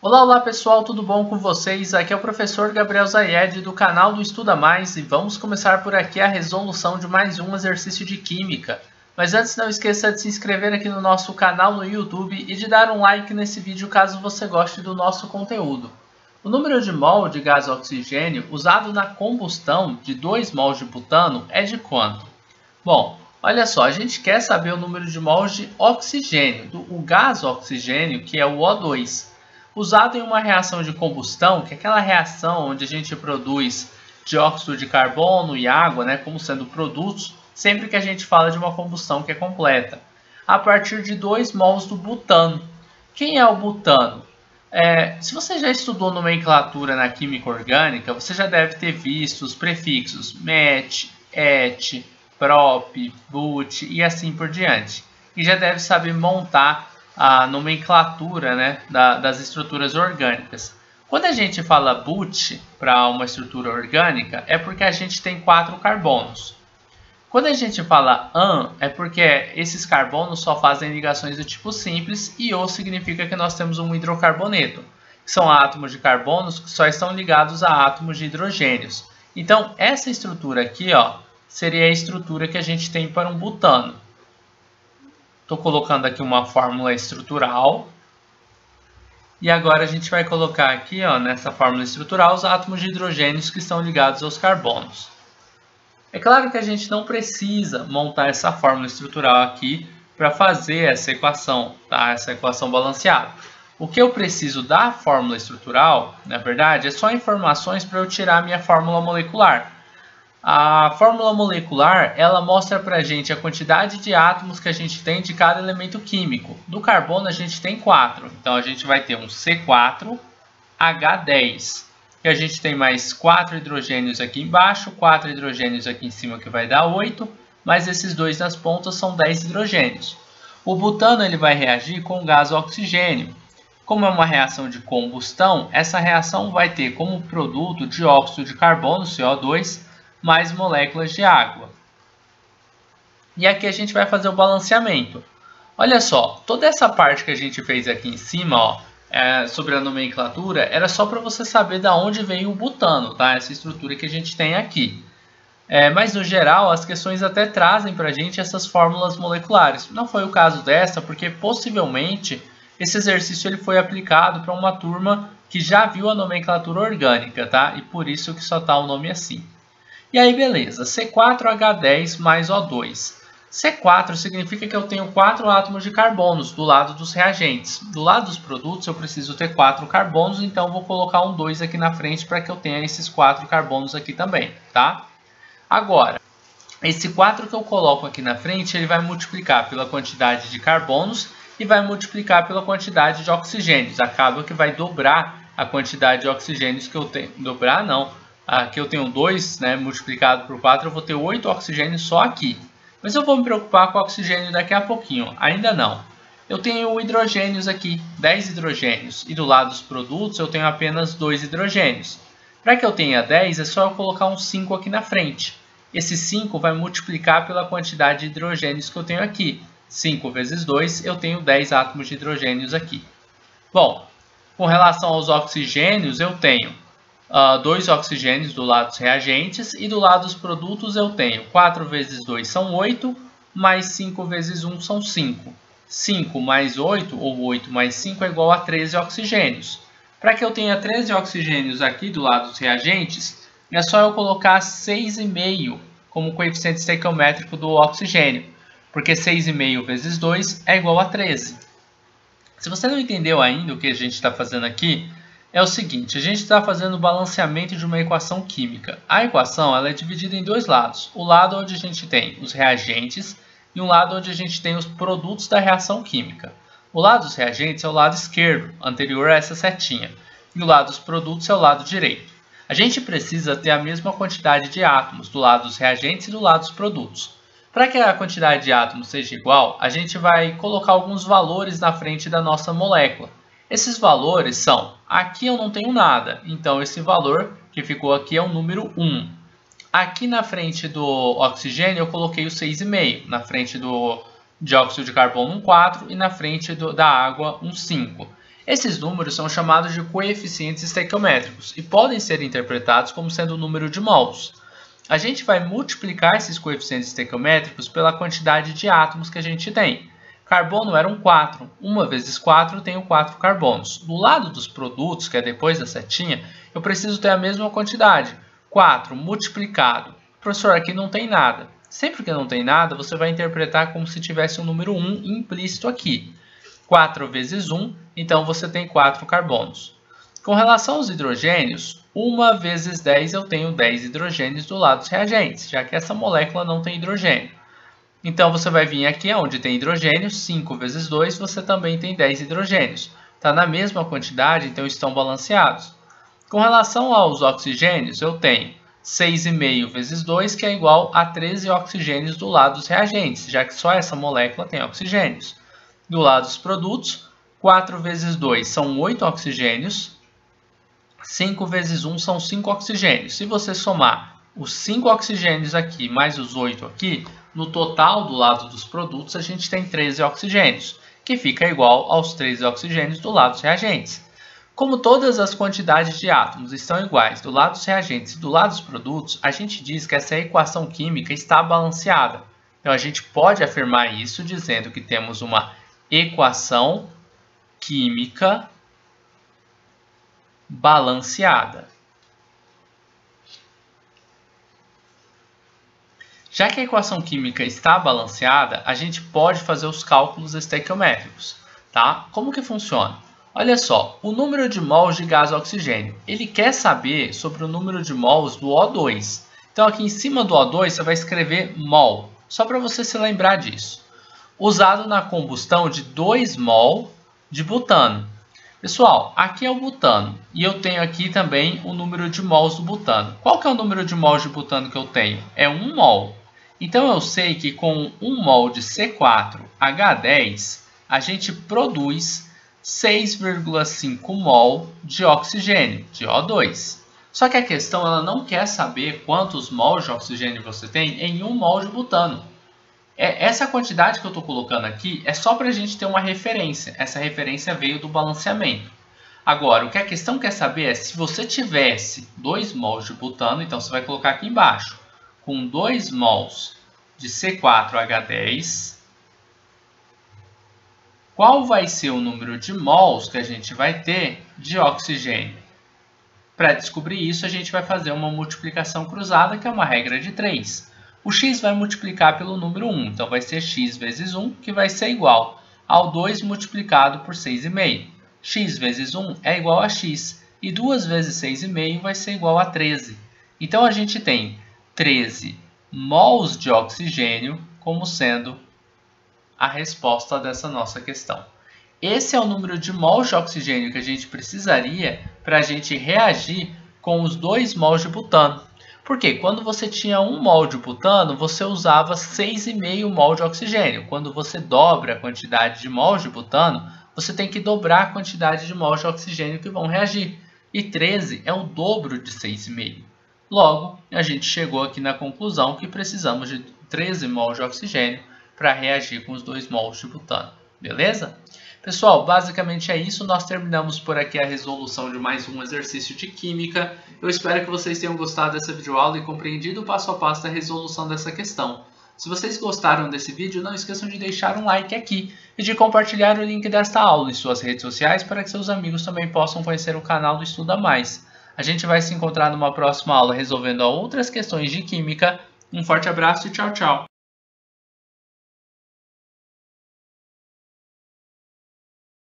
Olá, olá pessoal, tudo bom com vocês? Aqui é o professor Gabriel Zayed do canal do Estuda Mais e vamos começar por aqui a resolução de mais um exercício de Química. Mas antes não esqueça de se inscrever aqui no nosso canal no YouTube e de dar um like nesse vídeo caso você goste do nosso conteúdo. O número de mol de gás oxigênio usado na combustão de 2 mols de butano é de quanto? Bom, olha só, a gente quer saber o número de mols de oxigênio, o gás oxigênio, que é o O2. Usado em uma reação de combustão, que é aquela reação onde a gente produz dióxido de carbono e água, né, como sendo produtos, sempre que a gente fala de uma combustão que é completa, a partir de 2 mols do butano. Quem é o butano? Se você já estudou nomenclatura na química orgânica, você já deve ter visto os prefixos met, et, prop, but e assim por diante. E já deve saber montar a nomenclatura, né, das estruturas orgânicas. Quando a gente fala but para uma estrutura orgânica, é porque a gente tem 4 carbonos. Quando a gente fala an, é porque esses carbonos só fazem ligações do tipo simples e o significa que nós temos um hidrocarboneto, que são átomos de carbonos que só estão ligados a átomos de hidrogênios. Então, essa estrutura aqui, ó, seria a estrutura que a gente tem para um butano. Estou colocando aqui uma fórmula estrutural. E agora a gente vai colocar aqui, ó, nessa fórmula estrutural, os átomos de hidrogênios que estão ligados aos carbonos. É claro que a gente não precisa montar essa fórmula estrutural aqui para fazer essa equação, tá? Essa equação balanceada. O que eu preciso da fórmula estrutural, na verdade, é só informações para eu tirar a minha fórmula molecular. A fórmula molecular, ela mostra para a gente a quantidade de átomos que a gente tem de cada elemento químico. Do carbono a gente tem 4, então a gente vai ter um C4H10, que a gente tem mais 4 hidrogênios aqui embaixo, 4 hidrogênios aqui em cima que vai dar 8, mais esses 2 nas pontas são 10 hidrogênios. O butano ele vai reagir com o gás oxigênio. Como é uma reação de combustão, essa reação vai ter como produto dióxido de carbono, CO2, mais moléculas de água. E aqui a gente vai fazer o balanceamento. Olha só, toda essa parte que a gente fez aqui em cima, ó, sobre a nomenclatura, era só para você saber de onde veio o butano, tá? Essa estrutura que a gente tem aqui. Mas no geral, as questões até trazem para a gente essas fórmulas moleculares. Não foi o caso dessa, porque possivelmente esse exercício ele foi aplicado para uma turma que já viu a nomenclatura orgânica, tá? E por isso que só está o nome assim. E aí, beleza, C4H10 mais O2. C4 significa que eu tenho 4 átomos de carbonos do lado dos reagentes. Do lado dos produtos eu preciso ter 4 carbonos, então eu vou colocar um 2 aqui na frente para que eu tenha esses 4 carbonos aqui também, tá? Agora, esse 4 que eu coloco aqui na frente, ele vai multiplicar pela quantidade de carbonos e vai multiplicar pela quantidade de oxigênios. Acaba que vai dobrar a quantidade de oxigênios que eu tenho. Dobrar não. Aqui eu tenho 2, né, multiplicado por 4, eu vou ter 8 oxigênios só aqui. Mas eu vou me preocupar com o oxigênio daqui a pouquinho. Ainda não. Eu tenho hidrogênios aqui, 10 hidrogênios. E do lado dos produtos eu tenho apenas 2 hidrogênios. Para que eu tenha 10, é só eu colocar um 5 aqui na frente. Esse 5 vai multiplicar pela quantidade de hidrogênios que eu tenho aqui. 5 vezes 2, eu tenho 10 átomos de hidrogênios aqui. Bom, com relação aos oxigênios, eu tenho 2 oxigênios do lado dos reagentes e do lado dos produtos eu tenho 4 vezes 2 são 8, mais 5 vezes 1 são 5. 5 mais 8, ou 8 mais 5, é igual a 13 oxigênios. Para que eu tenha 13 oxigênios aqui do lado dos reagentes, é só eu colocar 6,5 como coeficiente estequiométrico do oxigênio, porque 6,5 vezes 2 é igual a 13. Se você não entendeu ainda o que a gente está fazendo aqui, é o seguinte, a gente está fazendo o balanceamento de uma equação química. A equação ela é dividida em 2 lados. O lado onde a gente tem os reagentes e um lado onde a gente tem os produtos da reação química. O lado dos reagentes é o lado esquerdo, anterior a essa setinha. E o lado dos produtos é o lado direito. A gente precisa ter a mesma quantidade de átomos do lado dos reagentes e do lado dos produtos. Para que a quantidade de átomos seja igual, a gente vai colocar alguns valores na frente da nossa molécula. Esses valores são, aqui eu não tenho nada, então esse valor que ficou aqui é o número 1. Aqui na frente do oxigênio eu coloquei o 6,5, na frente do dióxido de carbono um 4 e na frente da água um 5. Esses números são chamados de coeficientes estequiométricos e podem ser interpretados como sendo o número de mols. A gente vai multiplicar esses coeficientes estequiométricos pela quantidade de átomos que a gente tem. Carbono eram 4. 1 vezes 4 eu tenho 4 carbonos. Do lado dos produtos, que é depois da setinha, eu preciso ter a mesma quantidade. 4 multiplicado. Professor, aqui não tem nada. Sempre que não tem nada, você vai interpretar como se tivesse um número 1 implícito aqui. 4 vezes 1, então você tem 4 carbonos. Com relação aos hidrogênios, 1 vezes 10 eu tenho 10 hidrogênios do lado dos reagentes, já que essa molécula não tem hidrogênio. Então você vai vir aqui onde tem hidrogênio, 5 vezes 2 você também tem 10 hidrogênios. Está na mesma quantidade, então estão balanceados. Com relação aos oxigênios, eu tenho 6,5 vezes 2, que é igual a 13 oxigênios do lado dos reagentes, já que só essa molécula tem oxigênios. Do lado dos produtos, 4 vezes 2 são 8 oxigênios, 5 vezes 1 são 5 oxigênios. Se você somar os 5 oxigênios aqui mais os 8 aqui, no total do lado dos produtos a gente tem 13 oxigênios, que fica igual aos 13 oxigênios do lado dos reagentes. Como todas as quantidades de átomos estão iguais do lado dos reagentes e do lado dos produtos, a gente diz que essa equação química está balanceada. Então a gente pode afirmar isso dizendo que temos uma equação química balanceada. Já que a equação química está balanceada, a gente pode fazer os cálculos estequiométricos, tá? Como que funciona? Olha só, o número de mols de gás oxigênio, ele quer saber sobre o número de mols do O2. Então aqui em cima do O2 você vai escrever mol, só para você se lembrar disso. Usado na combustão de 2 mol de butano. Pessoal, aqui é o butano e eu tenho aqui também o número de mols do butano. Qual que é o número de mols de butano que eu tenho? É 1 mol. Então eu sei que com 1 mol de C4H10 a gente produz 6,5 mol de oxigênio, de O2. Só que a questão ela não quer saber quantos mols de oxigênio você tem em 1 mol de butano. Essa quantidade que eu estou colocando aqui é só para a gente ter uma referência. Essa referência veio do balanceamento. Agora, o que a questão quer saber é se você tivesse 2 mols de butano, então você vai colocar aqui embaixo, com 2 mols de C4H10, qual vai ser o número de mols que a gente vai ter de oxigênio? Para descobrir isso, a gente vai fazer uma multiplicação cruzada, que é uma regra de 3. O x vai multiplicar pelo número 1, então vai ser x vezes 1, que vai ser igual ao 2 multiplicado por 6,5. X vezes 1 é igual a x, e 2 vezes 6,5 vai ser igual a 13. Então, a gente tem 13 mols de oxigênio como sendo a resposta dessa nossa questão. Esse é o número de mols de oxigênio que a gente precisaria para a gente reagir com os 2 mols de butano. Porque quando você tinha 1 mol de butano, você usava 6,5 mol de oxigênio. Quando você dobra a quantidade de mols de butano, você tem que dobrar a quantidade de mols de oxigênio que vão reagir. E 13 é o dobro de 6,5. Logo, a gente chegou aqui na conclusão que precisamos de 13 mols de oxigênio para reagir com os 2 mols de butano. Beleza? Pessoal, basicamente é isso. Nós terminamos por aqui a resolução de mais um exercício de química. Eu espero que vocês tenham gostado dessa videoaula e compreendido o passo a passo da resolução dessa questão. Se vocês gostaram desse vídeo, não esqueçam de deixar um like aqui e de compartilhar o link desta aula em suas redes sociais para que seus amigos também possam conhecer o canal do Estuda Mais. A gente vai se encontrar numa próxima aula resolvendo outras questões de química. Um forte abraço e tchau, tchau!